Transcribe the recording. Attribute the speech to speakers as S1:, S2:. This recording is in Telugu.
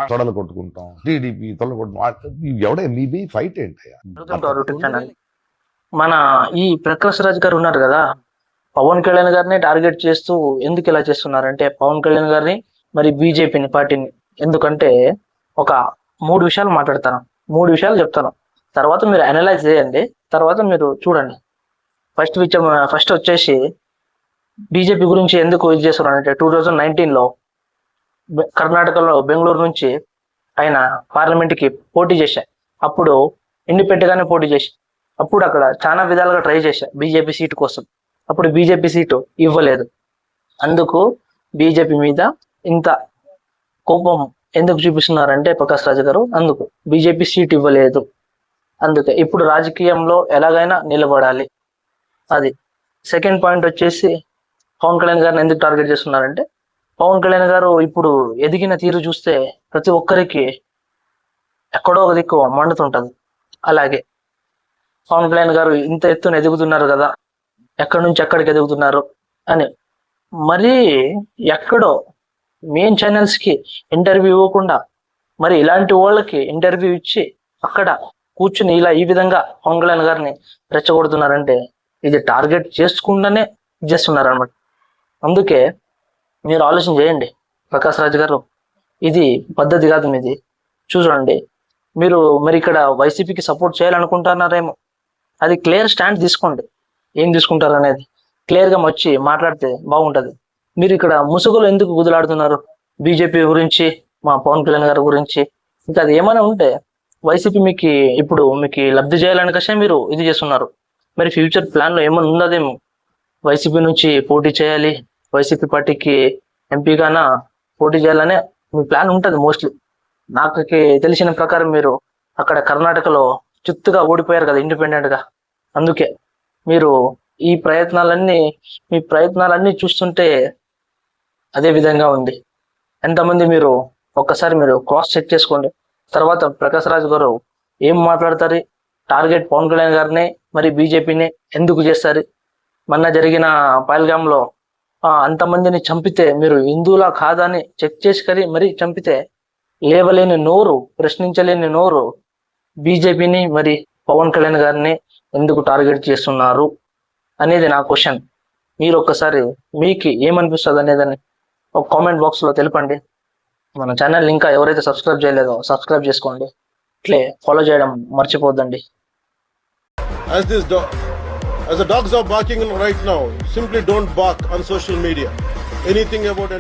S1: తొడలు కొట్టుకుంటాం, టీడీపీ తొడలు కొట్టుకుంటాం. ఎవడే మీ ఫైట్ ఏంటయ్యా?
S2: మన ఈ ప్రకాష్ రాజ్ గారు ఉన్నారు కదా, పవన్ కళ్యాణ్ గారిని టార్గెట్ చేస్తూ ఎందుకు ఇలా చేస్తున్నారంటే, పవన్ కళ్యాణ్ గారిని మరి బీజేపీని పార్టీని, ఎందుకంటే ఒక 3 విషయాలు మాట్లాడతాను, 3 విషయాలు చెప్తాను, తర్వాత మీరు అనలైజ్ చేయండి, తర్వాత మీరు చూడండి. ఫస్ట్ వచ్చేసి బీజేపీ గురించి ఎందుకు ఇది చేస్తున్నారంటే, 2019లో కర్ణాటకలో బెంగళూరు నుంచి ఆయన పార్లమెంట్కి పోటీ చేశా. అప్పుడు ఇండిపెండెంట్ గానే పోటీ చేశా. అప్పుడు అక్కడ చాలా విధాలుగా ట్రై చేశా బీజేపీ సీటు కోసం. అప్పుడు బీజేపీ సీటు ఇవ్వలేదు. అందుకు బీజేపీ మీద ఇంత కోపం ఎందుకు చూపిస్తున్నారంటే ప్రకాష్ రాజ్ గారు, అందుకు బీజేపీ సీట్ ఇవ్వలేదు. అందుకే ఇప్పుడు రాజకీయంలో ఎలాగైనా నిలబడాలి. అది సెకండ్ పాయింట్ వచ్చేసి, పవన్ కళ్యాణ్ గారిని ఎందుకు టార్గెట్ చేస్తున్నారంటే, పవన్ కళ్యాణ్ గారు ఇప్పుడు ఎదిగిన తీరు చూస్తే ప్రతి ఒక్కరికి ఎక్కడో ఒక దిక్కు మండుతుంటది. అలాగే పవన్ కళ్యాణ్ గారు ఇంత ఎత్తున ఎదుగుతున్నారు కదా, ఎక్కడి నుంచి ఎక్కడికి ఎదుగుతున్నారు అని మరి ఎక్కడో మెయిన్ ఛానల్స్ కి ఇంటర్వ్యూ ఇవ్వకుండా మరి ఇలాంటి వాళ్ళకి ఇంటర్వ్యూ ఇచ్చి అక్కడ కూర్చుని ఇలా ఈ విధంగా పవన్ కళ్యాణ్ గారిని రెచ్చగొడుతున్నారంటే, ఇది టార్గెట్ చేసుకుండానే చేస్తున్నారు అనమాట. అందుకే మీరు ఆలోచన చేయండి ప్రకాష్ రాజ్ గారు, ఇది పద్ధతి కాదు మీది. చూడండి, మీరు మరి ఇక్కడ వైసీపీకి సపోర్ట్ చేయాలనుకుంటున్నారేమో, అది క్లియర్ స్టాండ్ తీసుకోండి. ఏం తీసుకుంటారు అనేది క్లియర్గా వచ్చి మాట్లాడితే బాగుంటది. మీరు ఇక్కడ ముసుగులు ఎందుకు గుదులాడుతున్నారు బీజేపీ గురించి, మా పవన్ కళ్యాణ్ గారి గురించి? ఇంకా అది ఏమైనా ఉంటే వైసీపీ మీకు లబ్ధి చేయాలని కషే మీరు ఇది చేస్తున్నారు. మరి ఫ్యూచర్ ప్లాన్లో ఏమైనా ఉన్నదేమో, వైసీపీ నుంచి పోటీ చేయాలి, వైసీపీ పార్టీకి ఎంపీగానా పోటీ చేయాలనే మీ ప్లాన్ ఉంటుంది మోస్ట్లీ. నాకు తెలిసిన ప్రకారం మీరు అక్కడ కర్ణాటకలో చిత్తుగా ఓడిపోయారు కదా ఇండిపెండెంట్ గా. అందుకే మీరు మీ ప్రయత్నాలన్నీ చూస్తుంటే అదే విధంగా ఉంది. ఎంతమంది మీరు ఒక్కసారి మీరు క్రాస్ చెక్ చేసుకోండి. తర్వాత ప్రకాష్ రాజ్ గారు ఏం మాట్లాడతారు, టార్గెట్ పవన్ కళ్యాణ్ గారిని మరి బీజేపీని ఎందుకు చేస్తారు? మొన్న జరిగిన పహల్గామ్లో అంతమందిని చంపితే మీరు హిందువులా కాదని చెక్ చేసుకొని మరి చంపితే లేవలేని నోరు, ప్రశ్నించలేని నోరు బీజేపీని మరి పవన్ కళ్యాణ్ గారిని ఎందుకు టార్గెట్ చేస్తున్నారు అనేది నా క్వశ్చన్. మీరు ఒక్కసారి మీకు ఏమనిపిస్తుంది అనేదని ఒక కామెంట్ బాక్స్ లో తెలపండి. మన ఛానల్ ఇంకా ఎవరైతే సబ్స్క్రైబ్ చేయలేదో సబ్స్క్రైబ్ చేసుకోండి, ఇట్లే ఫాలో చేయడం మర్చిపోద్దండి.
S3: As the dogs are barking right now, simply don't bark on social media. Anything about